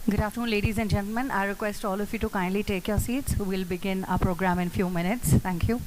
Good afternoon, ladies and gentlemen. I request all of you to kindly take your seats. We'll begin our program in few minutes. Thank you.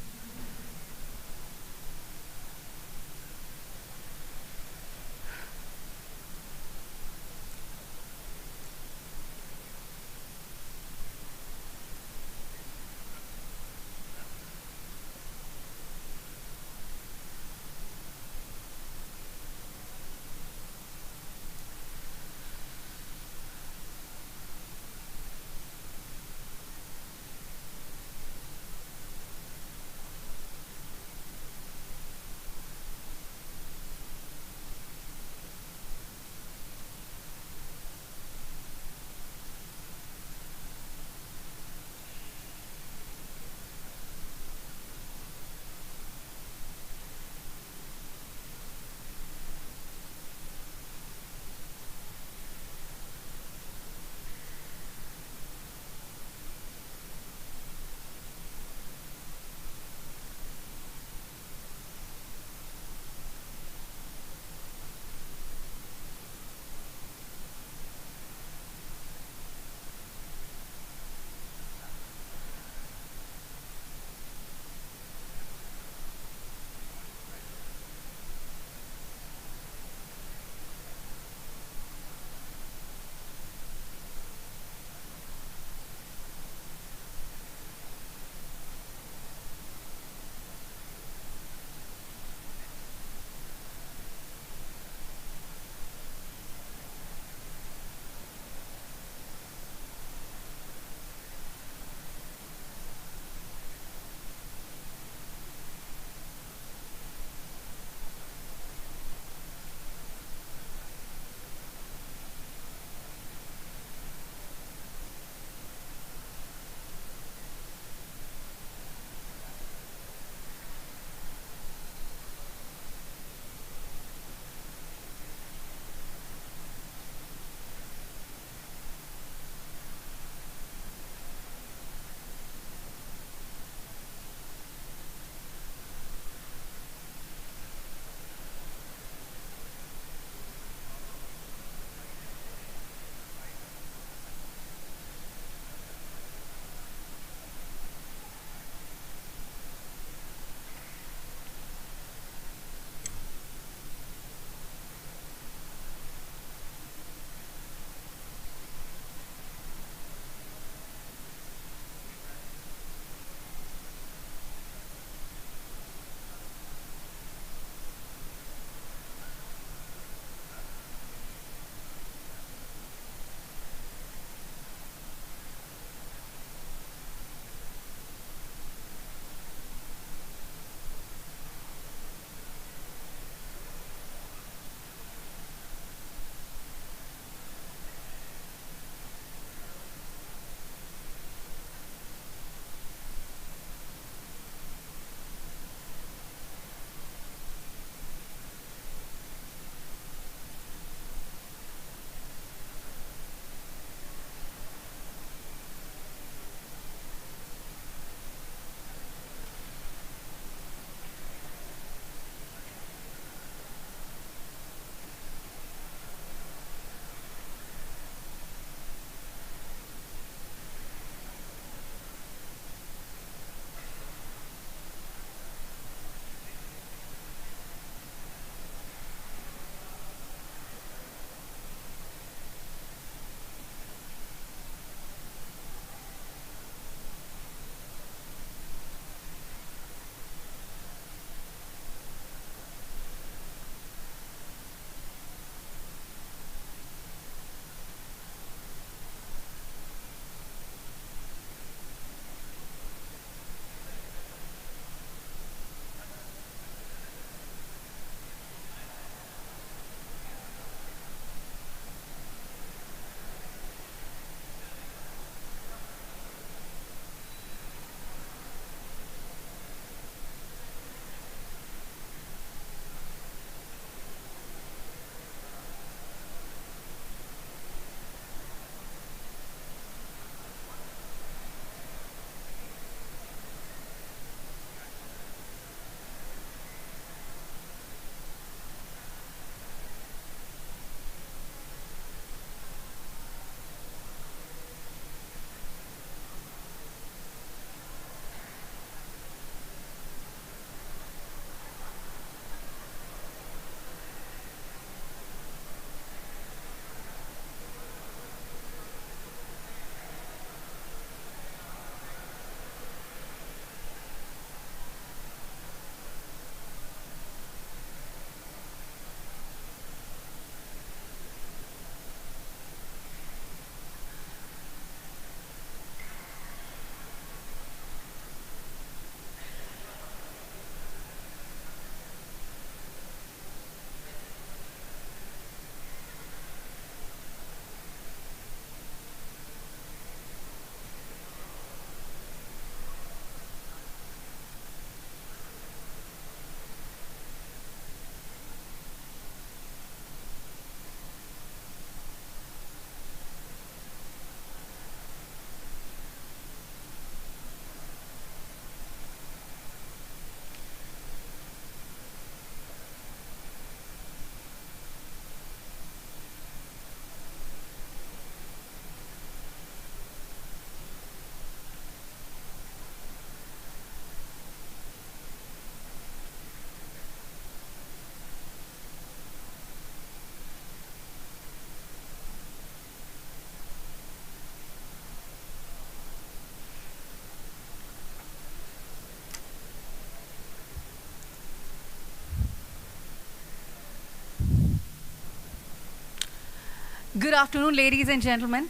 Good afternoon, ladies and gentlemen.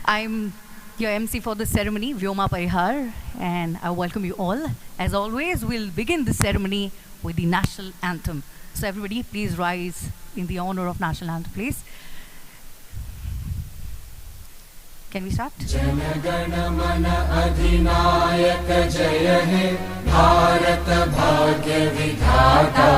I'm your MC for the ceremony, Vyoma Parihar, and I welcome you all. As always, we'll begin the ceremony with the national anthem. So everybody, please rise in the honor of national anthem, please. Can we start? जनगण मन अधिनायक जय हे भारत भाग्य विधाता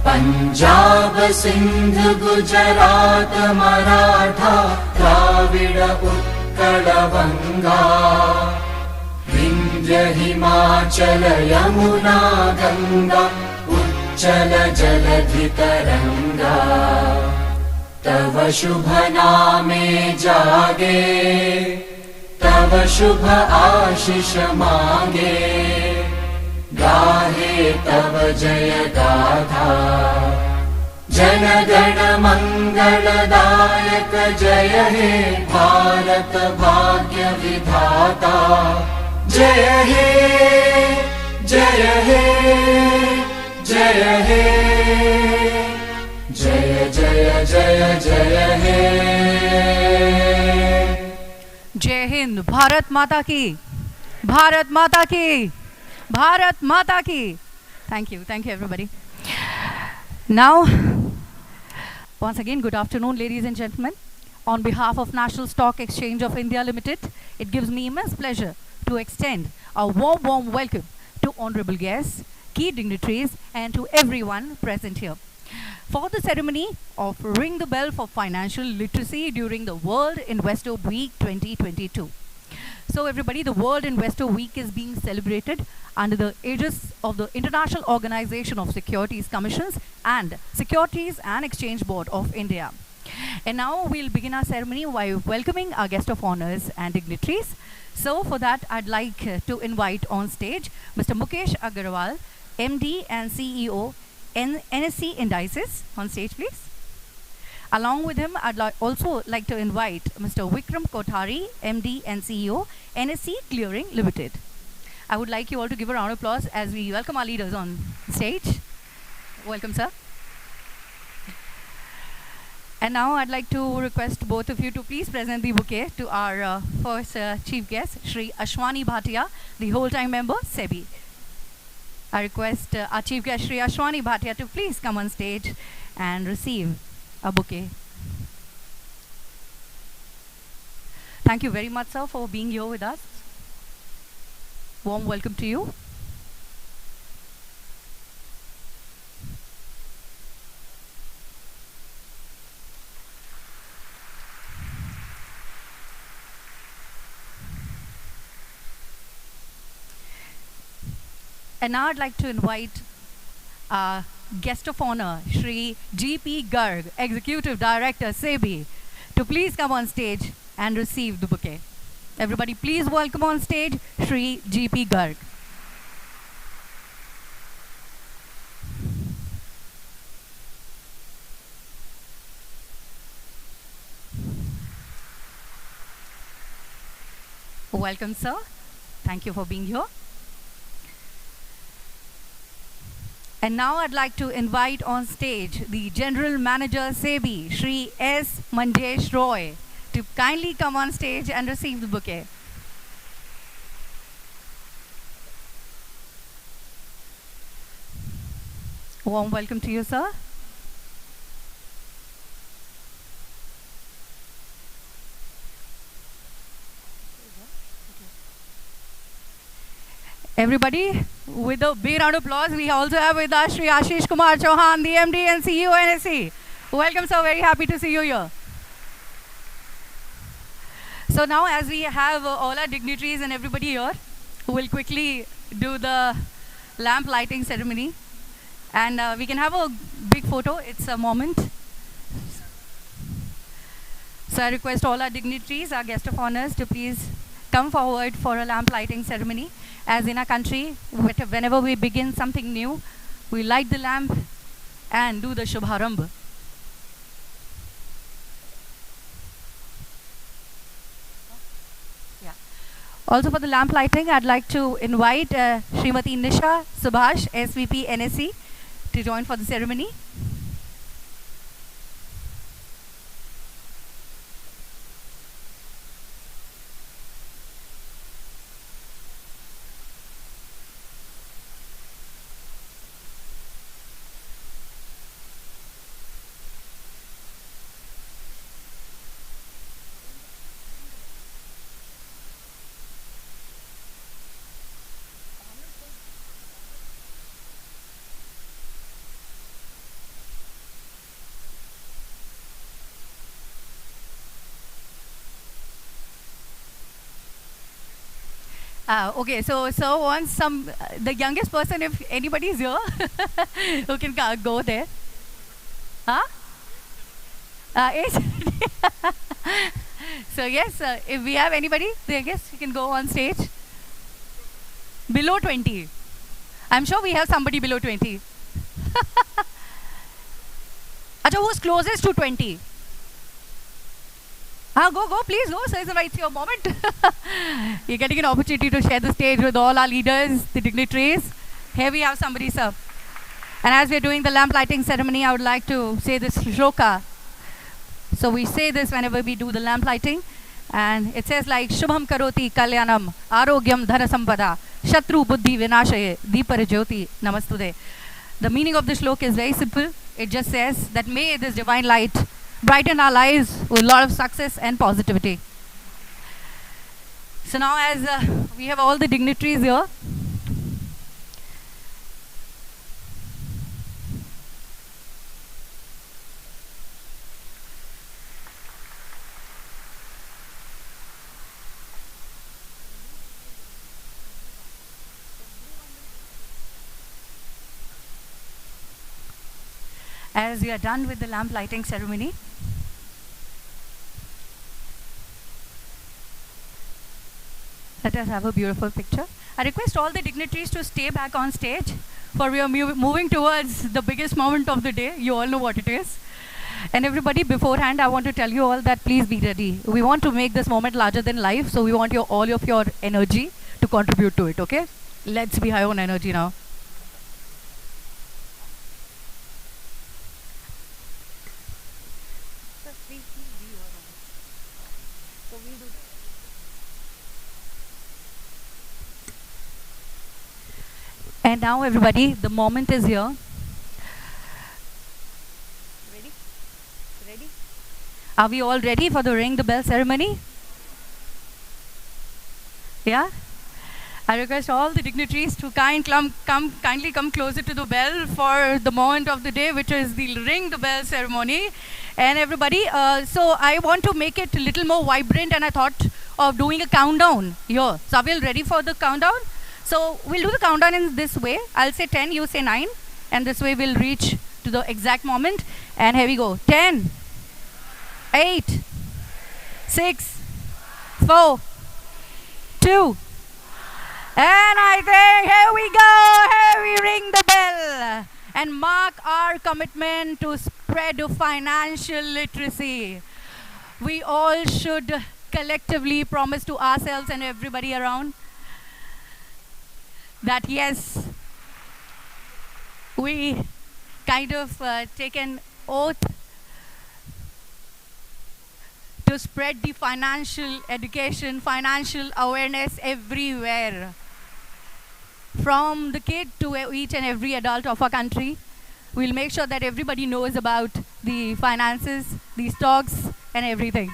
पंजाब सिंध गुजरात मराठा द्राविड उत्कल बंगा विंध्य हिमाचल यमुना गंगा उच्चल जलधि तरंगा तव शुभ नामे जागे तव शुभ आशीष मांगे गाहे तव जय गाथा जन गण मंगलदायक जय हे भारत भाग्य विधाता जय हे जय हे जय हे जय जय जय जय हे जय हिंद, भारत माता की, भारत माता की, भारत माता की. Thank you everybody. Now, once again, good afternoon, ladies and gentlemen. On behalf of National Stock Exchange of India Limited, it gives me immense pleasure to extend a warm welcome to honorable guests, key dignitaries, and to everyone present here for the ceremony of Ring the Bell for Financial Literacy during the World Investor Week 2022. So everybody, the World Investor Week is being celebrated under the aegis of the International Organization of Securities Commissions and Securities and Exchange Board of India. And now we'll begin our ceremony by welcoming our guest of honors and dignitaries. So for that, I'd like to invite on stage Mr. Mukesh Agarwal, MD and CEO, NSE Indices, on stage please. Along with him, I'd also like to invite Mr. Vikram Kothari, MD and CEO, NSE Clearing Limited. I would like you all to give a round of applause as we welcome our leaders on stage. Welcome, sir. And now I'd like to request both of you to please present the bouquet to our first chief guest, Shri Ashwani Bhatia, the whole-time member, SEBI. I request our chief guest, Shri Ashwani Bhatia, to please come on stage and receive a bouquet. Thank you very much, sir, for being here with us. Warm welcome to you. And now I'd like to invite our guest of honor, Shri G.P. Garg, Executive Director, SEBI, to please come on stage and receive the bouquet. Everybody, please welcome on stage Shri G.P. Garg. Welcome, sir. Thank you for being here. And now I'd like to invite on stage the General Manager, SEBI, Shri S. Manjesh Roy, to kindly come on stage and receive the bouquet. Warm welcome to you, sir. Everybody, with a big round of applause, we also have with us Shri Ashish Kumar Chauhan, the MD and CEO NSE. Welcome, sir. Very happy to see you here. So now, as we have all our dignitaries and everybody here, we'll quickly do the lamp lighting ceremony. And we can have a big photo. It's a moment. So I request all our dignitaries, our guest of honors, to please come forward for a lamp lighting ceremony. As in our country, whenever we begin something new, we light the lamp and do the Shubharambha. Yeah. Also for the lamp lighting, I'd like to invite Srimati Nisha Subhash, SVP NSE, to join for the ceremony. Okay, so once the youngest person, if anybody is here, who can go there. Huh? Age. So yes, if we have anybody, I guess you can go on stage. Below 20. I'm sure we have somebody below 20. Acha, who's closest to 20? Go, please go. So it's your moment. You're getting an opportunity to share the stage with all our leaders, the dignitaries. Here we have somebody, sir. And as we're doing the lamp lighting ceremony, I would like to say this shloka. So we say this whenever we do the lamp lighting. And it says like, Shubham karoti kalyanam, arogyam dhana sampada, shatru buddhi vinashaye, deepara jyoti namastude. The meaning of the shloka is very simple. It just says that may this divine light brighten our lives with a lot of success and positivity. So now as we have all the dignitaries here, as we are done with the lamp lighting ceremony, let us have a beautiful picture. I request all the dignitaries to stay back on stage, for we are moving towards the biggest moment of the day. You all know what it is. And everybody, beforehand, I want to tell you all that please be ready. We want to make this moment larger than life, so we want all of your energy to contribute to it, okay? Let's be high on energy now. And now everybody, the moment is here. Ready? Ready? Are we all ready for the ring the bell ceremony? Yeah? I request all the dignitaries to kindly come closer to the bell for the moment of the day, which is the ring the bell ceremony. And everybody, so I want to make it a little more vibrant, and I thought of doing a countdown here. So are we all ready for the countdown? So we'll do the countdown in this way. I'll say 10, you say 9. And this way we'll reach to the exact moment. And here we go. 10, 8, 6, 4, 2. And I think, here we go. Here we ring the bell. And mark our commitment to spread financial literacy. We all should collectively promise to ourselves and everybody around that yes, we kind of take an oath to spread the financial education, financial awareness everywhere. From the kid to each and every adult of our country, we'll make sure that everybody knows about the finances, the stocks, and everything.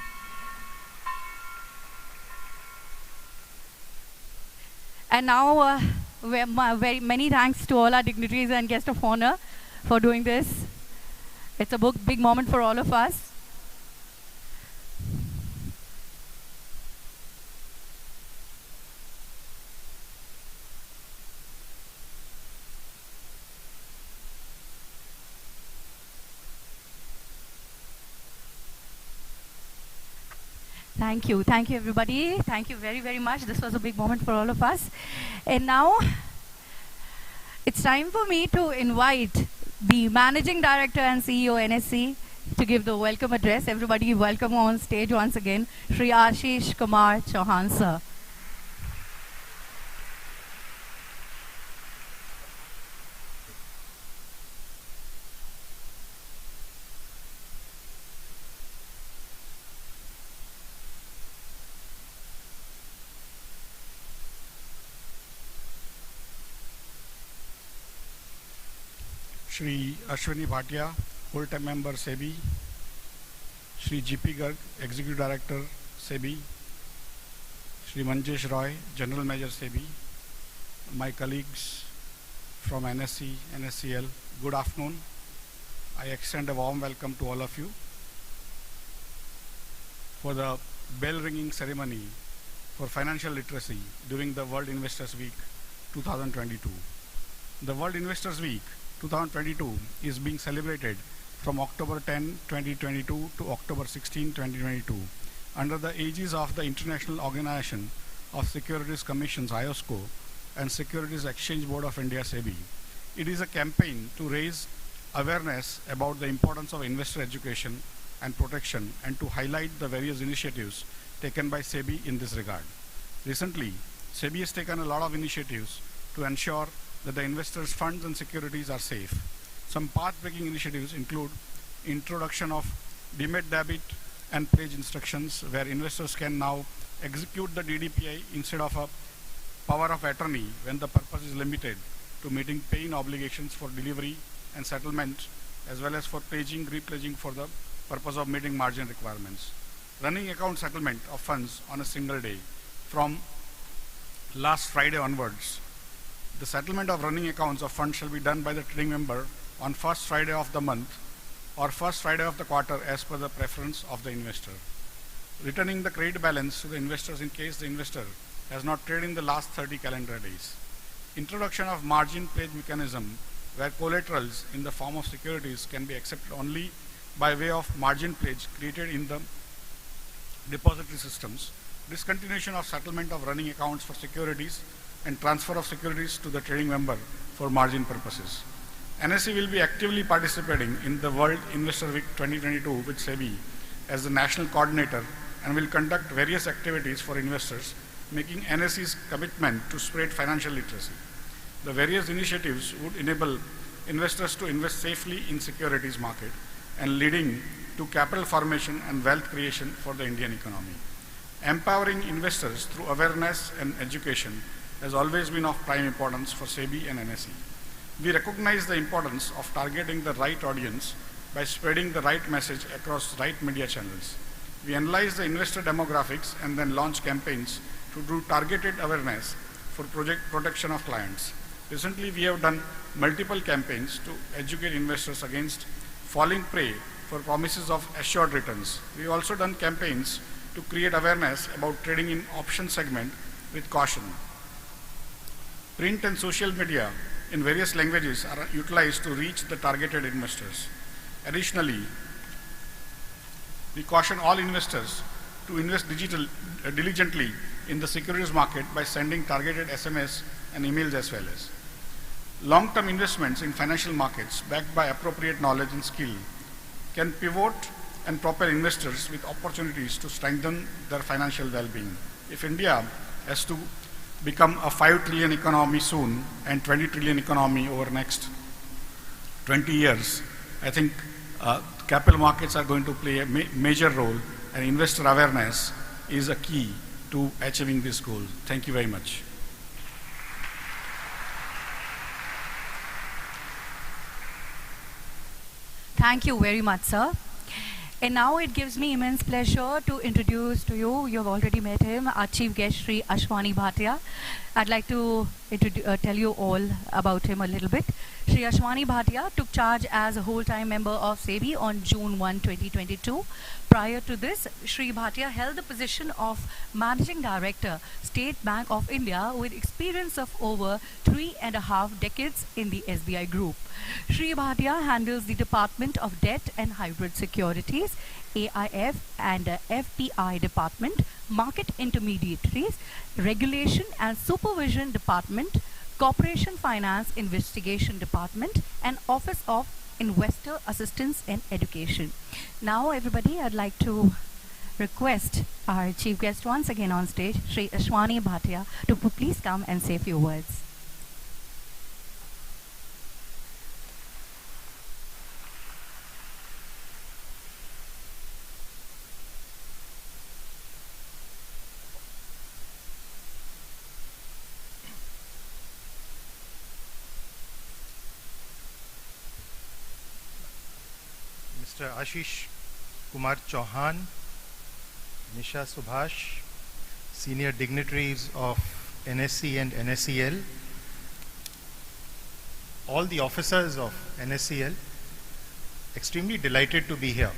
And now, very many thanks to all our dignitaries and guests of honor for doing this. It's a big moment for all of us. Thank you everybody. Thank you very much. This was a big moment for all of us. And now, it's time for me to invite the Managing Director and CEO NSC to give the welcome address. Everybody welcome on stage once again, Shri Ashish Kumar Chauhan sir. Shri Ashwini Bhatia, full-time member SEBI, Shri GP Garg, Executive Director SEBI, Shri Manjesh Roy, General Manager SEBI, my colleagues from NSC, NSCL, good afternoon. I extend a warm welcome to all of you for the bell ringing ceremony for financial literacy during the World Investors Week 2022. The World Investors Week 2022 is being celebrated from October 10, 2022 to October 16, 2022 under the aegis of the International Organization of Securities Commissions IOSCO and Securities Exchange Board of India SEBI. It is a campaign to raise awareness about the importance of investor education and protection and to highlight the various initiatives taken by SEBI in this regard. Recently, SEBI has taken a lot of initiatives to ensure that the investors' funds and securities are safe. Some path-breaking initiatives include introduction of demat debit and pledge instructions where investors can now execute the DDPI instead of a power of attorney when the purpose is limited to meeting paying obligations for delivery and settlement as well as for pledging, repledging for the purpose of meeting margin requirements. Running account settlement of funds on a single day from last Friday onwards. The settlement of running accounts of funds shall be done by the trading member on first Friday of the month or first Friday of the quarter as per the preference of the investor. Returning the credit balance to the investors in case the investor has not traded in the last 30 calendar days. Introduction of margin pledge mechanism where collaterals in the form of securities can be accepted only by way of margin pledge created in the depository systems. Discontinuation of settlement of running accounts for securities and transfer of securities to the trading member for margin purposes. NSE will be actively participating in the World Investor Week 2022 with SEBI as the national coordinator and will conduct various activities for investors, making NSE's commitment to spread financial literacy. The various initiatives would enable investors to invest safely in securities market and leading to capital formation and wealth creation for the Indian economy. Empowering investors through awareness and education has always been of prime importance for SEBI and NSE. We recognize the importance of targeting the right audience by spreading the right message across right media channels. We analyze the investor demographics and then launch campaigns to do targeted awareness for project protection of clients. Recently, we have done multiple campaigns to educate investors against falling prey for promises of assured returns. We have also done campaigns to create awareness about trading in option segment with caution. Print and social media in various languages are utilized to reach the targeted investors. Additionally, we caution all investors to invest diligently in the securities market by sending targeted SMS and emails as well as. Long-term investments in financial markets backed by appropriate knowledge and skill can pivot and propel investors with opportunities to strengthen their financial well-being. If India has to become a 5 trillion economy soon and 20 trillion economy over next 20 years, I think capital markets are going to play a major role, and investor awareness is a key to achieving this goal. Thank you very much. Thank you very much, sir. And now it gives me immense pleasure to introduce to you, you've already met him, our chief guest, Shri Ashwani Bhatia. I'd like to tell you all about him a little bit. Shri Ashwani Bhatia took charge as a whole-time member of SEBI on June 1, 2022. Prior to this, Shri Bhatia held the position of Managing Director, State Bank of India, with experience of over 3.5 decades in the SBI Group. Shri Bhatia handles the Department of Debt and Hybrid Securities, AIF and FPI Department, Market Intermediaries, Regulation and Supervision Department, Corporation Finance Investigation Department, and Office of Investor Assistance and Education. Now, everybody, I'd like to request our chief guest once again on stage, Shri Ashwani Bhatia, to please come and say a few words. Mr. Ashish Kumar Chauhan, Nisha Subhash, senior dignitaries of NSE and NSEL, all the officers of NSEL, extremely delighted to be here.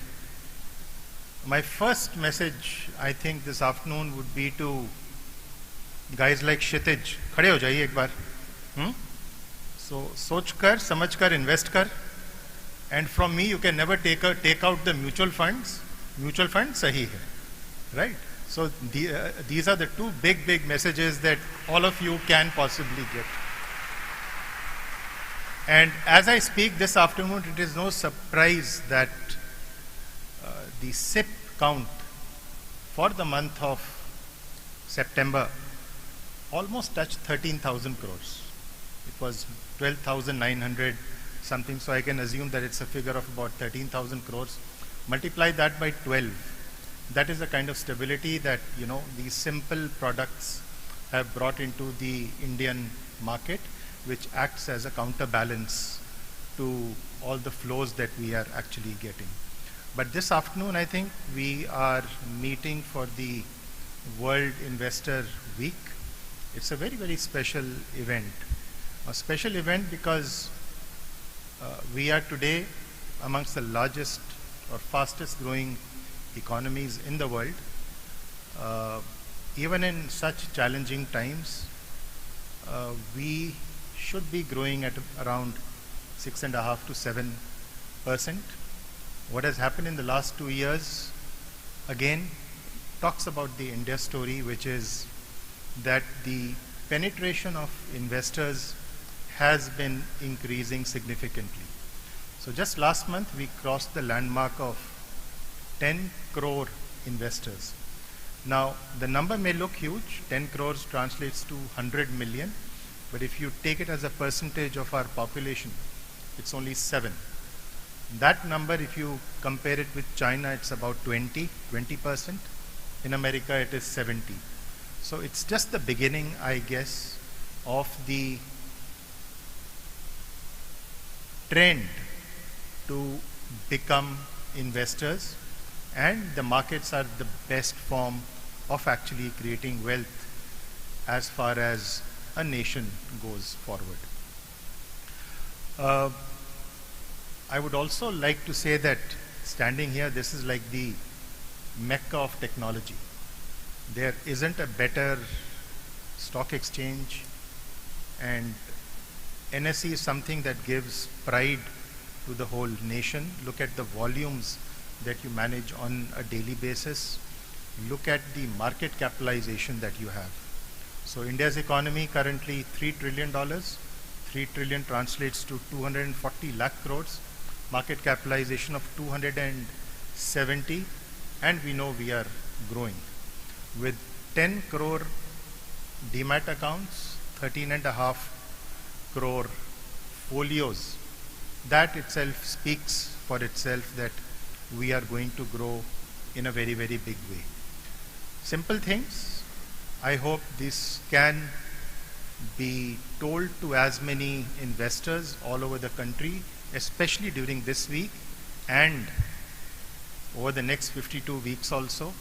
My first message, I think, this afternoon would be to guys like Kshitij, खड़े हो जाइए एक बार. So सोच कर, समझ कर, invest कर. And from me, you can never take out the mutual funds. Mutual funds sahi hai, right? So these are the two big messages that all of you can possibly get. And as I speak this afternoon, it is no surprise that the SIP count for the month of September almost touched 13,000 crores. It was 12,900 something, so I can assume that it's a figure of about 13,000 crores. Multiply that by 12. That is the kind of stability that, you know, these simple products have brought into the Indian market, which acts as a counterbalance to all the flows that we are actually getting. But this afternoon, I think we are meeting for the World Investor Week. It's a very special event. A special event because we are today amongst the largest or fastest growing economies in the world. Even in such challenging times, we should be growing at around 6.5 to 7%. What has happened in the last 2 years, again, talks about the India story, which is that the penetration of investors has been increasing significantly. So just last month, we crossed the landmark of 10 crore investors. Now, the number may look huge. 10 crores translates to 100 million. But if you take it as a percentage of our population, it's only 7. That number, if you compare it with China, it's about 20%. In America, it is 70. So it's just the beginning, I guess, of the trend to become investors, and the markets are the best form of actually creating wealth as far as a nation goes forward. I would also like to say that standing here, this is like the Mecca of technology. There isn't a better stock exchange, and NSE is something that gives pride to the whole nation. Look at the volumes that you manage on a daily basis. Look at the market capitalization that you have. So India's economy currently $3 trillion. 3 trillion translates to 240 lakh crores. Market capitalization of 270, and we know we are growing. With 10 crore demat accounts, 13.5 crore folios, that itself speaks for itself that we are going to grow in a very big way. Simple things. I hope this can be told to as many investors all over the country, especially during this week and over the next 52 weeks also.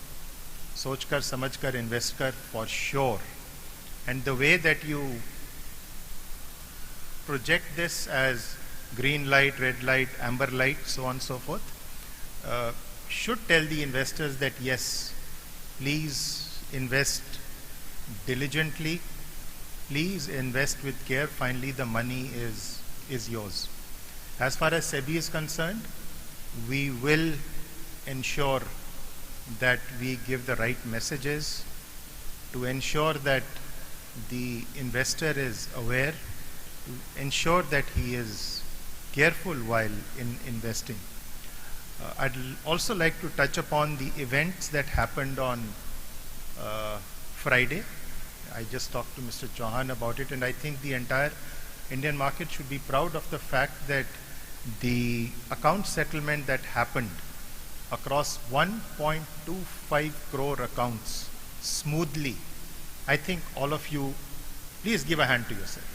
सोच कर समझ कर invest कर for sure. And the way that you project this as green light, red light, amber light, so on and so forth, should tell the investors that yes, please invest diligently, please invest with care. Finally, the money is yours. As far as SEBI is concerned, we will ensure that we give the right messages to ensure that the investor is aware, to ensure that he is careful while investing. I'd also like to touch upon the events that happened on Friday. I just talked to Mr. Chauhan about it, and I think the entire Indian market should be proud of the fact that the account settlement that happened across 1.25 crore accounts smoothly. I think all of you, please give a hand to yourself.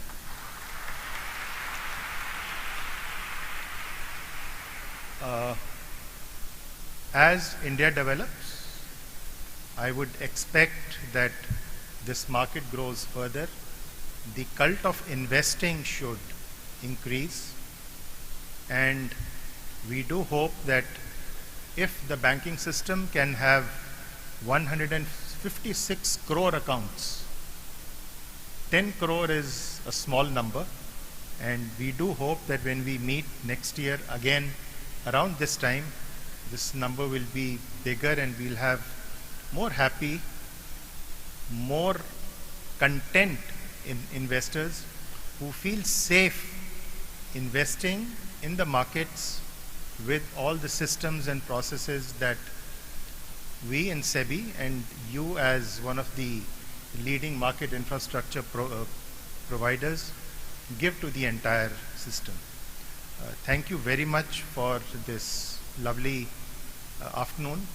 As India develops, I would expect that this market grows further. The cult of investing should increase, and we do hope that if the banking system can have 156 crore accounts 10 crore is a small number, and we do hope that when we meet next year again around this time, this number will be bigger and we'll have more happy, more content investors who feel safe investing in the markets with all the systems and processes that we in SEBI and you as one of the leading market infrastructure providers give to the entire system. Thank you very much for this lovely afternoon.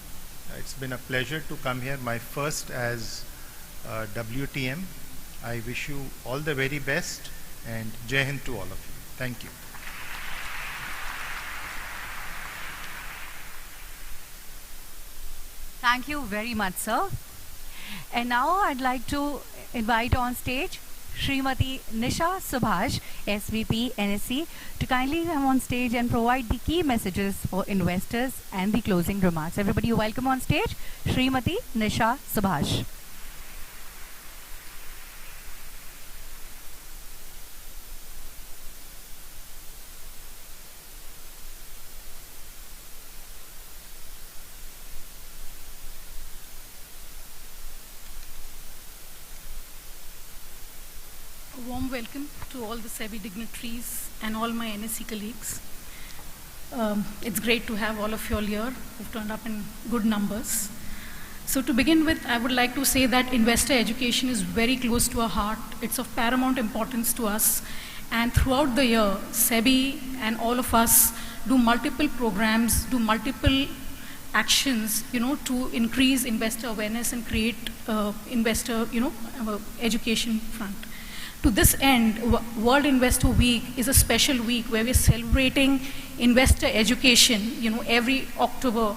It's been a pleasure to come here, my first as WTM. I wish you all the very best and Jai Hind to all of you. Thank you. Thank you very much, sir. And now I'd like to invite on stage Srimati Nisha Subhash, SVP NSE, to kindly come on stage and provide the key messages for investors and the closing remarks. Everybody welcome on stage, Srimati Nisha Subhash. A warm welcome to all the SEBI dignitaries and all my NSE colleagues. It's great to have all of you all here who've turned up in good numbers. So to begin with, I would like to say that investor education is very close to our heart. It's of paramount importance to us. And throughout the year, SEBI and all of us do multiple programs, do multiple actions, to increase investor awareness and create investor, education front. To this end, World Investor Week is a special week where we're celebrating investor education, every October.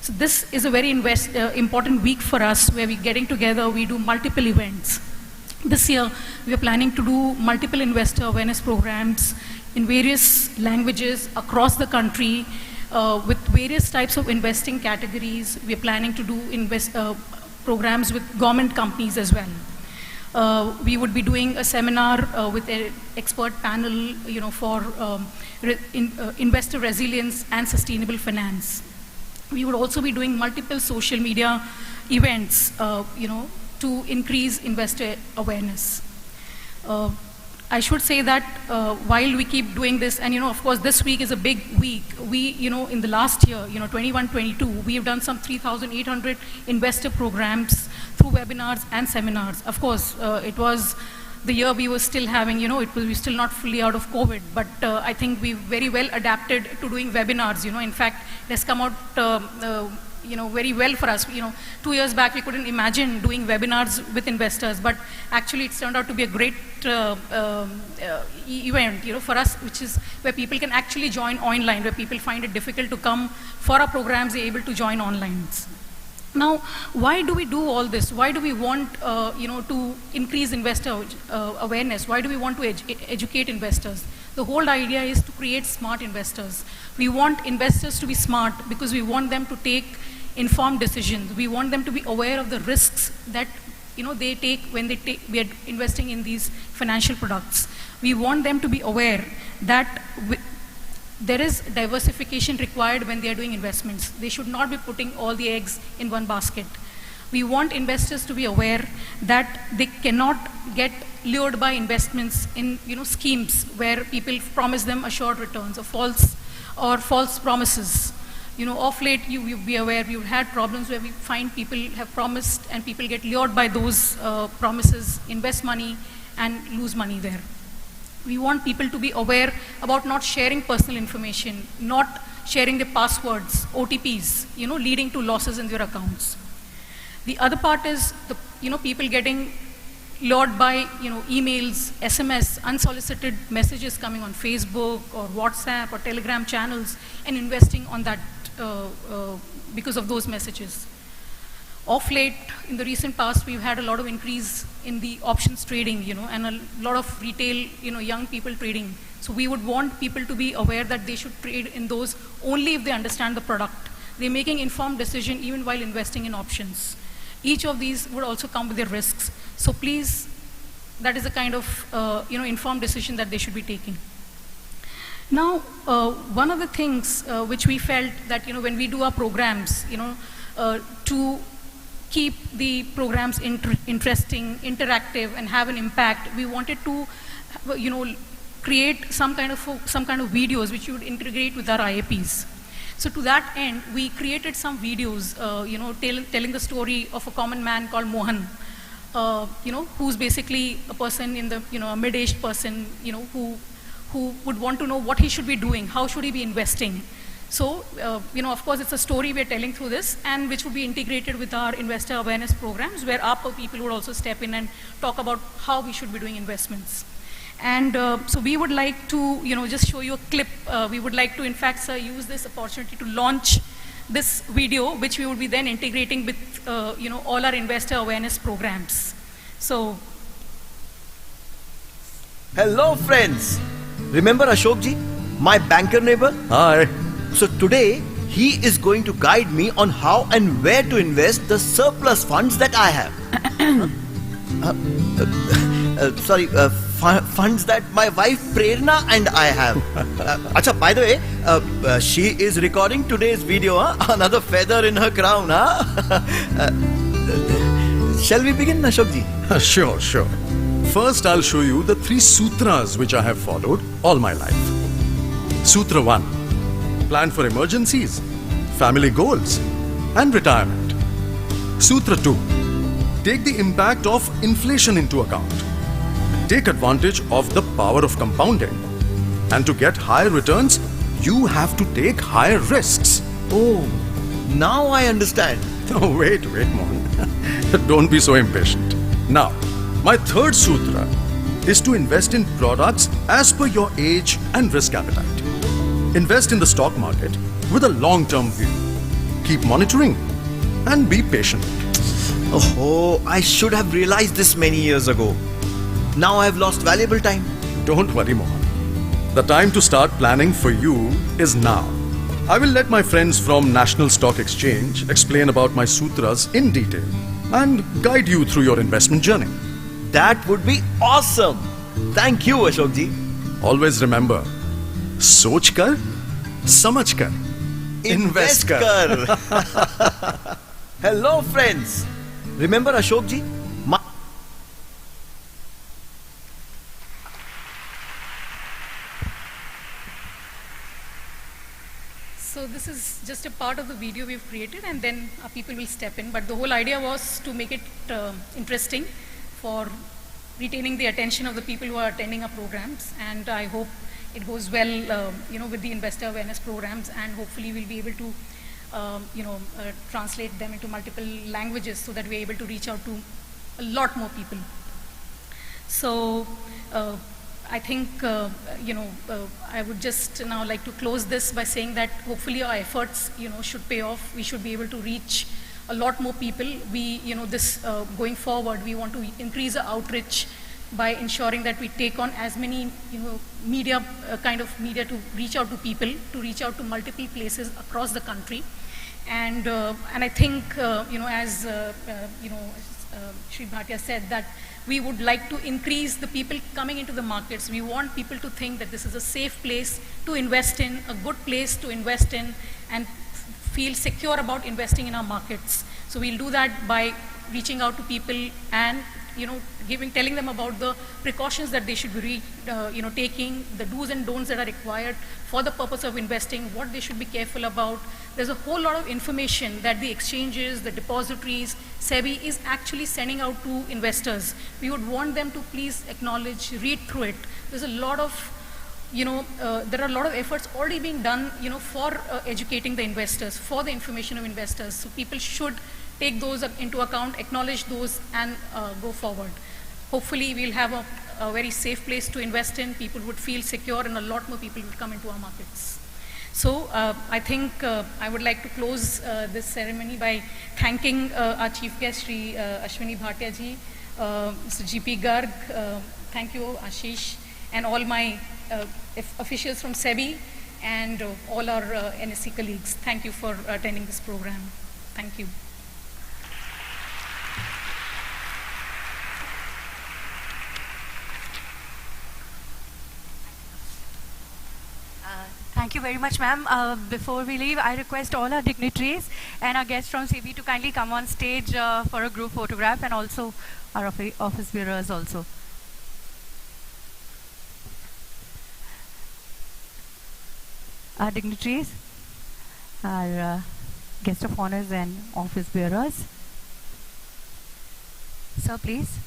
So this is a very important week for us where we're getting together, we do multiple events. This year, we are planning to do multiple investor awareness programs in various languages across the country with various types of investing categories. We are planning to do programs with government companies as well. We would be doing a seminar with an expert panel, for investor resilience and sustainable finance. We would also be doing multiple social media events, to increase investor awareness. I should say that while we keep doing this, and of course this week is a big week. We, in the last year, 21-22, we have done some 3,800 investor programs through webinars and seminars. Of course, it was the year we were still having, we were still not fully out of COVID, but I think we very well adapted to doing webinars. In fact, it has come out very well for us. 2 years back we couldn't imagine doing webinars with investors, but actually it's turned out to be a great event, for us, which is where people can actually join online, where people find it difficult to come for our programs, they're able to join online. Now, why do we do all this? Why do we want, to increase investor awareness? Why do we want to educate investors? The whole idea is to create smart investors. We want investors to be smart because we want them to take informed decisions. We want them to be aware of the risks that they take when we are investing in these financial products. We want them to be aware that there is diversification required when they are doing investments. They should not be putting all the eggs in one basket. We want investors to be aware that they cannot get lured by investments in schemes where people promise them assured returns or false promises. Of late you be aware we've had problems where we find people have promised and people get lured by those promises, invest money and lose money there. We want people to be aware about not sharing personal information, not sharing their passwords, OTPs, leading to losses in their accounts. The other part is people getting lured by emails, SMS, unsolicited messages coming on Facebook or WhatsApp or Telegram channels and investing on that because of those messages. Of late, in the recent past, we've had a lot of increase in the options trading, and a lot of retail, young people trading. So we would want people to be aware that they should trade in those only if they understand the product. They're making informed decision even while investing in options. Each of these would also come with their risks. So please that is the kind of informed decision that they should be taking. Now, one of the things which we felt that when we do our programs, to keep the programs interesting, interactive, and have an impact, we wanted to, create some kind of videos which you would integrate with our IAPs. So to that end, we created some videos, telling the story of a common man called Mohan, who's basically a person in the, a mid-aged person, who would want to know what he should be doing, how should he be investing. So, of course, it's a story we're telling through this, and which would be integrated with our investor awareness programs, where our people would also step in and talk about how we should be doing investments. And so we would like to, just show you a clip. We would like to, in fact, sir, use this opportunity to launch this video, which we would be then integrating with, all our investor awareness programs. So. Hello, friends. Remember Ashok ji, my banker neighbor? Hi. So today, he is going to guide me on how and where to invest the surplus funds that I have. Funds that my wife Prerna and I have. Acha, by the way, she is recording today's video. Another feather in her crown. Shall we begin, Ashok ji? Sure. First, I'll show you the 3 sutras which I have followed all my life. Sutra 1. Plan for emergencies, family goals, and retirement. Sutra 2. Take the impact of inflation into account. Take advantage of the power of compounding. And to get higher returns, you have to take higher risks. Oh, now I understand. Oh, wait, Mohan. Don't be so impatient. Now, my 3rd sutra is to invest in products as per your age and risk appetite. Invest in the stock market with a long-term view. Keep monitoring and be patient. Oh, I should have realized this many years ago. Now I have lost valuable time. Don't worry, Mohan. The time to start planning for you is now. I will let my friends from National Stock Exchange explain about my sutras in detail and guide you through your investment journey. That would be awesome. Thank you, Ashok ji. Always remember, सोच कर, समझ कर, invest कर. Hello, friends. Remember Ashok ji? So this is just a part of the video we've created, and then our people will step in. But the whole idea was to make it interesting for retaining the attention of the people who are attending our programs. And I hope it goes well, with the investor awareness programs, and hopefully we'll be able to, translate them into multiple languages so that we're able to reach out to a lot more people. So I think, I would just now like to close this by saying that hopefully our efforts, should pay off. We should be able to reach a lot more people. We, going forward, we want to increase the outreach by ensuring that we take on as many, media, kind of media to reach out to people, to reach out to multiple places across the country. And I think, as, Shri Bhatia said, that we would like to increase the people coming into the markets. We want people to think that this is a safe place to invest in, a good place to invest in, and feel secure about investing in our markets. So we'll do that by reaching out to people and, telling them about the precautions that they should be, taking, the do's and don'ts that are required for the purpose of investing, what they should be careful about. There's a whole lot of information that the exchanges, the depositories, SEBI is actually sending out to investors. We would want them to please acknowledge, read through it. There's a lot of, there are a lot of efforts already being done, for educating the investors, for the information of investors. So people should take those into account, acknowledge those, and go forward. Hopefully we'll have a very safe place to invest in. People would feel secure, and a lot more people would come into our markets. So I think I would like to close this ceremony by thanking our chief guest, Shri Ashwini Bhatia ji, Mr. GP Garg, thank you Ashish, and all my officials from SEBI, and all our NSE colleagues. Thank you for attending this program. Thank you. you very much, ma'am. Before we leave, I request all our dignitaries and our guests from CB to kindly come on stage for a group photograph, and also our office bearers also. Our dignitaries, our guest of honors and office bearers. Sir, please.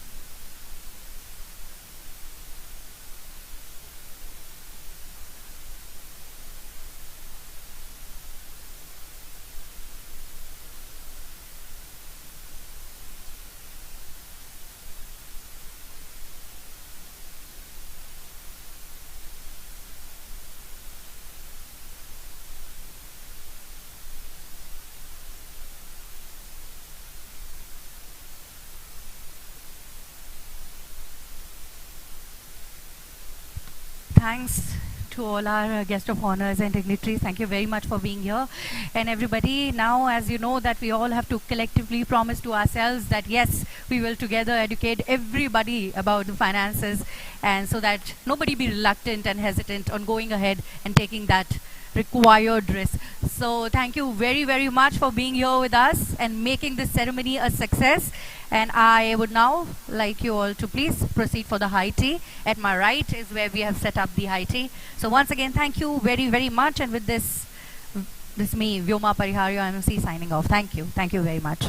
Thanks to all our guest of honors and dignitaries. Thank you very much for being here. And everybody, now as you know that we all have to collectively promise to ourselves that yes, we will together educate everybody about the finances, and so that nobody be reluctant and hesitant on going ahead and taking that required risk. So thank you very, very much for being here with us and making this ceremony a success. And I would now like you all to please proceed for the high tea. At my right is where we have set up the high tea. So once again, thank you very, very much. And with this me, Vyoma Parihario, MC, signing off. Thank you. Thank you very much.